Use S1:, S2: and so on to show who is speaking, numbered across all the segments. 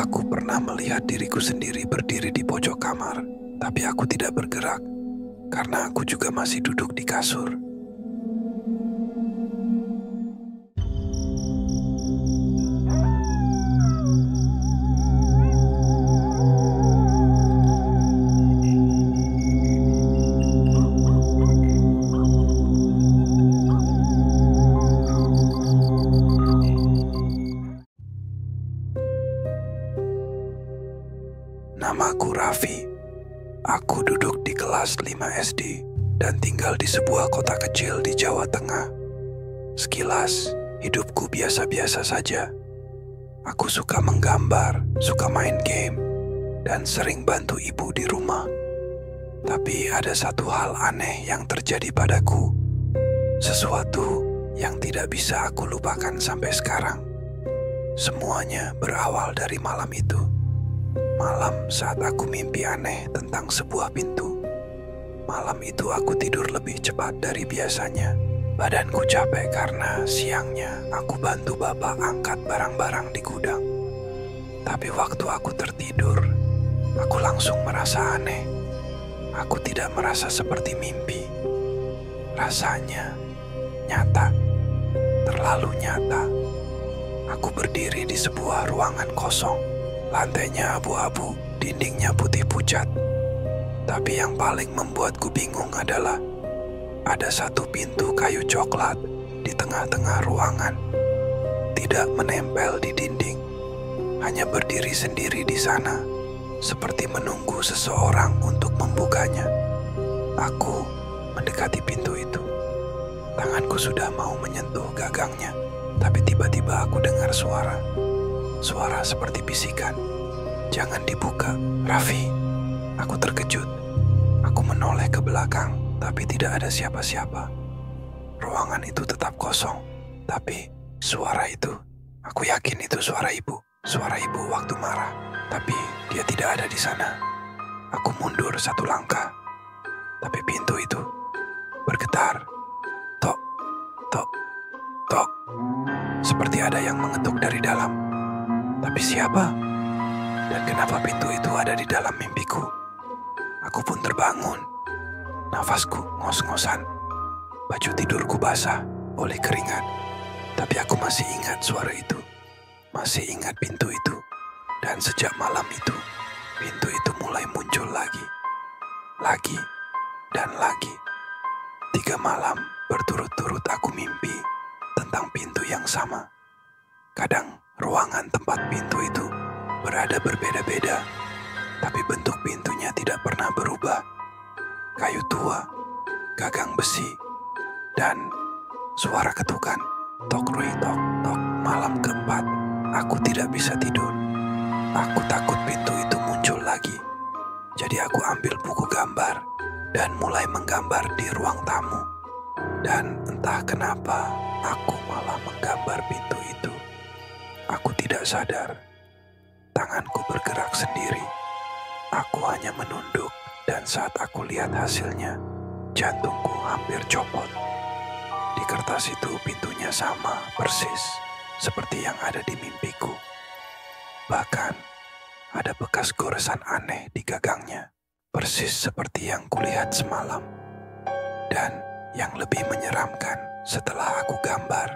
S1: Aku pernah melihat diriku sendiri berdiri di pojok kamar, tapi aku tidak bergerak karena aku juga masih duduk di kasur. Namaku Raffi. Aku duduk di kelas 5 SD dan tinggal di sebuah kota kecil di Jawa Tengah. Sekilas, hidupku biasa-biasa saja. Aku suka menggambar, suka main game, dan sering bantu ibu di rumah. Tapi ada satu hal aneh yang terjadi padaku. Sesuatu yang tidak bisa aku lupakan sampai sekarang. Semuanya berawal dari malam itu. Malam saat aku mimpi aneh tentang sebuah pintu. Malam itu aku tidur lebih cepat dari biasanya. Badanku capek karena siangnya aku bantu bapak angkat barang-barang di gudang. Tapi waktu aku tertidur, aku langsung merasa aneh. Aku tidak merasa seperti mimpi. Rasanya nyata, terlalu nyata. Aku berdiri di sebuah ruangan kosong. Lantainya abu-abu, dindingnya putih pucat. Tapi yang paling membuatku bingung adalah ada satu pintu kayu coklat di tengah-tengah ruangan. Tidak menempel di dinding, hanya berdiri sendiri di sana, seperti menunggu seseorang untuk membukanya. Aku mendekati pintu itu. Tanganku sudah mau menyentuh gagangnya, tapi tiba-tiba aku dengar suara. Suara seperti bisikan, "Jangan dibuka, Raffi." Aku terkejut. Aku menoleh ke belakang, tapi tidak ada siapa-siapa. Ruangan itu tetap kosong, tapi suara itu, aku yakin itu suara ibu. Suara ibu waktu marah, tapi dia tidak ada di sana. Aku mundur satu langkah, tapi pintu itu bergetar. Tok, tok, tok. Seperti ada yang mengetuk dari dalam. Tapi siapa? Dan kenapa pintu itu ada di dalam mimpiku? Aku pun terbangun. Nafasku ngos-ngosan. Baju tidurku basah oleh keringat. Tapi aku masih ingat suara itu. Masih ingat pintu itu. Dan sejak malam itu, pintu itu mulai muncul lagi. Lagi dan lagi. 3 malam berturut-turut aku mimpi tentang pintu yang sama. Kadang ruangan tempat pintu itu berada berbeda-beda, tapi bentuk pintunya tidak pernah berubah. Kayu tua, gagang besi, dan suara ketukan. Tok rui tok tok. Malam keempat, aku tidak bisa tidur. Aku takut pintu itu muncul lagi. Jadi aku ambil buku gambar dan mulai menggambar di ruang tamu. Dan entah kenapa, aku malah menggambar pintu itu. Aku tidak sadar, tanganku bergerak sendiri. Aku hanya menunduk, dan saat aku lihat hasilnya, jantungku hampir copot. Di kertas itu pintunya sama, persis, seperti yang ada di mimpiku. Bahkan, ada bekas goresan aneh di gagangnya, persis seperti yang kulihat semalam. Dan yang lebih menyeramkan, setelah aku gambar,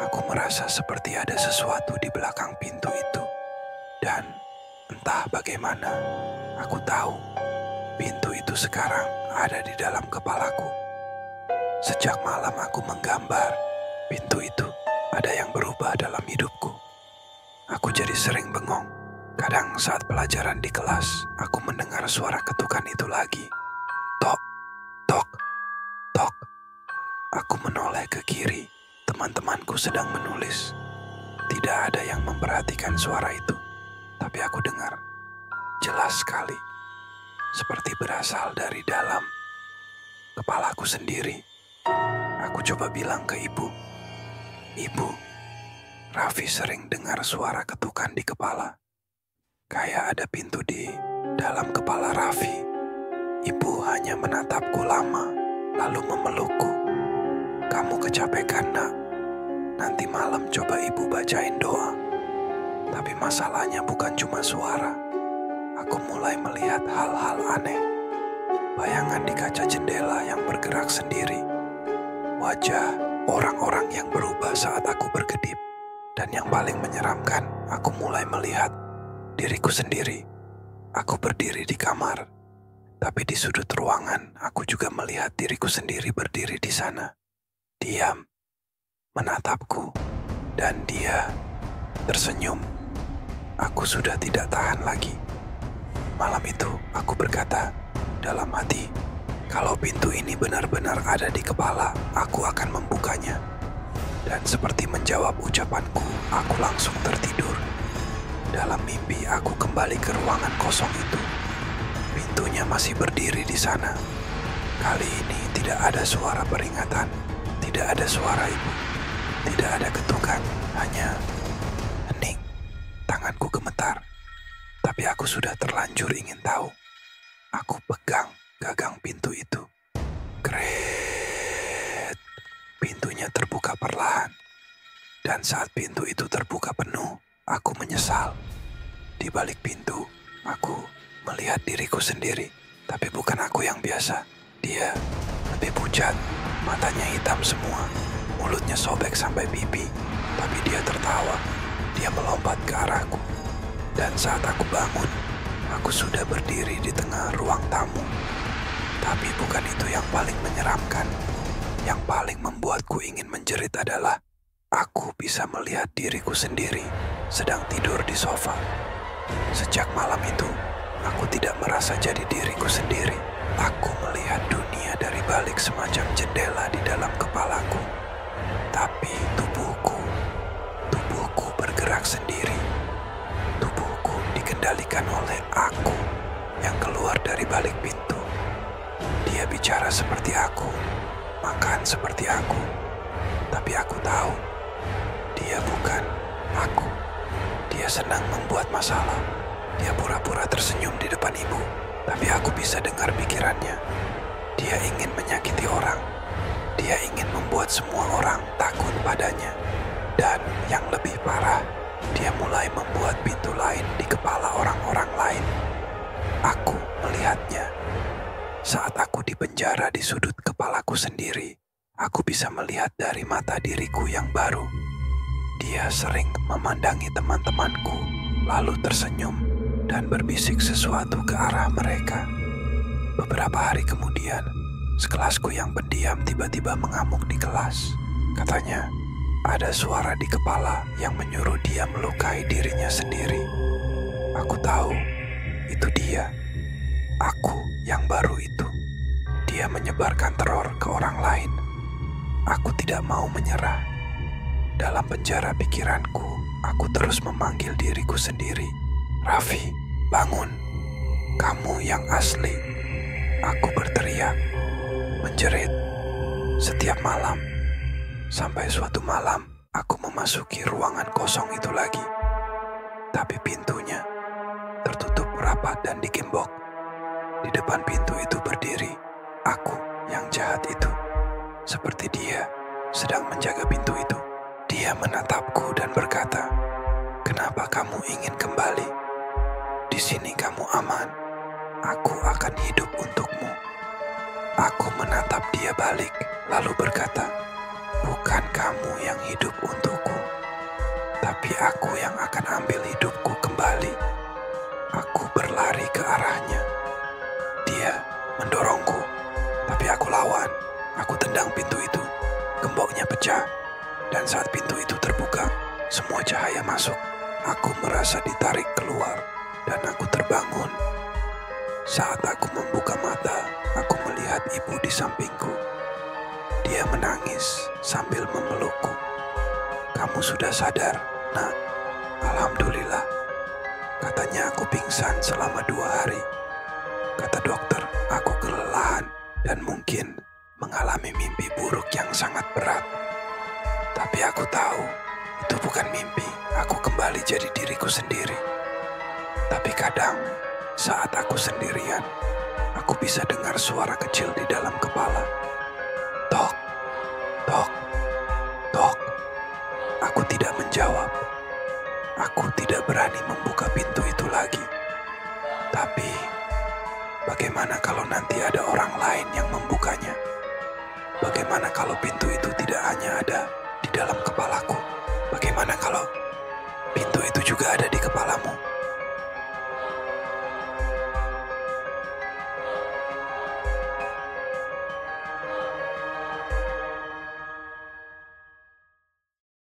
S1: aku merasa seperti ada sesuatu di belakang pintu itu. Dan entah bagaimana, aku tahu pintu itu sekarang ada di dalam kepalaku. Sejak malam aku menggambar pintu itu, ada yang berubah dalam hidupku. Aku jadi sering bengong. Kadang saat pelajaran di kelas, aku mendengar suara ketukan itu lagi. Tok, tok, tok. Aku menoleh ke kiri. Teman-temanku sedang menulis. Tidak ada yang memperhatikan suara itu. Tapi aku dengar jelas sekali. Seperti berasal dari dalam kepalaku sendiri. Aku coba bilang ke ibu. "Ibu, Raffi sering dengar suara ketukan di kepala. Kayak ada pintu di dalam kepala Raffi." Ibu hanya menatapku lama, lalu memelukku. "Kamu kecapekan, Nak. Nanti malam coba ibu bacain doa." Tapi masalahnya bukan cuma suara. Aku mulai melihat hal-hal aneh. Bayangan di kaca jendela yang bergerak sendiri. Wajah orang-orang yang berubah saat aku berkedip. Dan yang paling menyeramkan, aku mulai melihat diriku sendiri. Aku berdiri di kamar. Tapi di sudut ruangan, aku juga melihat diriku sendiri berdiri di sana. Diam, menatapku, dan dia tersenyum. Aku sudah tidak tahan lagi. Malam itu, aku berkata dalam hati, kalau pintu ini benar-benar ada di kepala, aku akan membukanya. Dan seperti menjawab ucapanku, aku langsung tertidur. Dalam mimpi, aku kembali ke ruangan kosong itu. Pintunya masih berdiri di sana. Kali ini tidak ada suara peringatan, tidak ada suara ibu, tidak ada ketukan, hanya hening. Tanganku gemetar, tapi aku sudah terlanjur ingin tahu. Aku pegang gagang pintu itu. Kret. Pintunya terbuka perlahan. Dan saat pintu itu terbuka penuh, aku menyesal. Di balik pintu, aku melihat diriku sendiri. Tapi bukan aku yang biasa. Dia lebih pucat, matanya hitam semua, mulutnya sobek sampai pipi. Tapi dia tertawa. Dia melompat ke arahku. Dan saat aku bangun, aku sudah berdiri di tengah ruang tamu. Tapi bukan itu yang paling menyeramkan. Yang paling membuatku ingin menjerit adalah aku bisa melihat diriku sendiri sedang tidur di sofa. Sejak malam itu, aku tidak merasa jadi diriku sendiri. Aku melihat dunia dari balik semacam jendela di dalam kepalaku. Tapi tubuhku bergerak sendiri. Tubuhku dikendalikan oleh aku yang keluar dari balik pintu. Dia bicara seperti aku, makan seperti aku. Tapi aku tahu, dia bukan aku. Dia senang membuat masalah. Dia pura-pura tersenyum di depan ibu. Tapi aku bisa dengar pikirannya. Dia ingin menyakiti orang. Dia ingin membuat semua orang takut padanya. Dan yang lebih parah, dia mulai membuat pintu lain di kepala orang-orang lain. Aku melihatnya. Saat aku dipenjara di sudut kepalaku sendiri, aku bisa melihat dari mata diriku yang baru. Dia sering memandangi teman-temanku, lalu tersenyum dan berbisik sesuatu ke arah mereka. Beberapa hari kemudian, sekelasku yang pendiam tiba-tiba mengamuk di kelas. Katanya, ada suara di kepala yang menyuruh dia melukai dirinya sendiri. Aku tahu, itu dia. Aku yang baru itu. Dia menyebarkan teror ke orang lain. Aku tidak mau menyerah. Dalam penjara pikiranku, aku terus memanggil diriku sendiri. Raffi, bangun. Kamu yang asli. Aku berteriak, menjerit, setiap malam. Sampai suatu malam, aku memasuki ruangan kosong itu lagi. Tapi pintunya tertutup rapat dan digembok. Di depan pintu itu berdiri aku yang jahat itu. Seperti dia sedang menjaga pintu itu. Dia menatapku dan berkata, "Kenapa kamu ingin kembali? Di sini kamu aman. Aku akan hidup untukmu." Aku menatap dia balik, lalu berkata, "Bukan kamu yang hidup untukku, tapi aku yang akan ambil hidupku kembali." Aku berlari ke arahnya. Dia mendorongku, tapi aku lawan. Aku tendang pintu itu. Gemboknya pecah. Dan saat pintu itu terbuka, semua cahaya masuk. Aku merasa ditarik keluar, dan aku terbangun. Saat aku membuka mata, aku melihat ibu di sampingku. Dia menangis sambil memelukku. "Kamu sudah sadar, Nak?" "Alhamdulillah." Katanya aku pingsan selama 2 hari. Kata dokter, aku kelelahan dan mungkin mengalami mimpi buruk yang sangat berat. Tapi aku tahu, itu bukan mimpi. Aku kembali jadi diriku sendiri. Tapi kadang, saat aku sendirian, aku bisa dengar suara kecil di dalam kepala. Tok, tok, tok. Aku tidak menjawab. Aku tidak berani membuka pintu itu lagi. Tapi, bagaimana kalau nanti ada orang lain yang membukanya? Bagaimana kalau pintu itu tidak hanya ada di dalam kepalaku?